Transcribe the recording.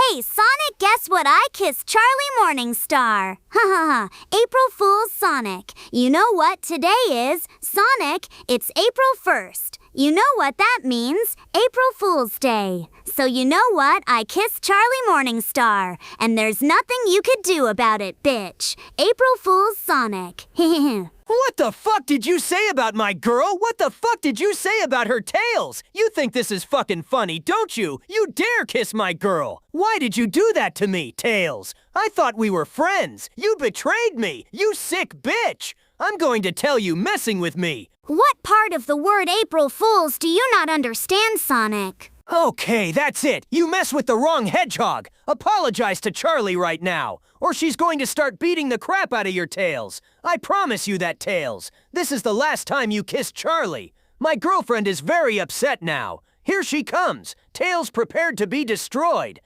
Hey, Sonic, guess what I kissed Charlie Morningstar? Ha ha ha, April Fool's Sonic. You know what today is? Sonic, it's April 1st. You know what that means? April Fool's Day. So you know what? I kissed Charlie Morningstar. And there's nothing you could do about it, bitch. April Fool's Sonic. What the fuck did you say about my girl? What the fuck did you say about her tails? You think this is fucking funny, don't you? You dare kiss my girl! Why did you do that to me, Tails? I thought we were friends. You betrayed me, you sick bitch! I'm going to tell you messing with me. What part of the word April Fools do you not understand, Sonic? Okay, that's it. You mess with the wrong hedgehog. Apologize to Charlie right now, or she's going to start beating the crap out of your Tails. I promise you that, Tails. This is the last time you kiss Charlie. My girlfriend is very upset now. Here she comes. Tails prepared to be destroyed.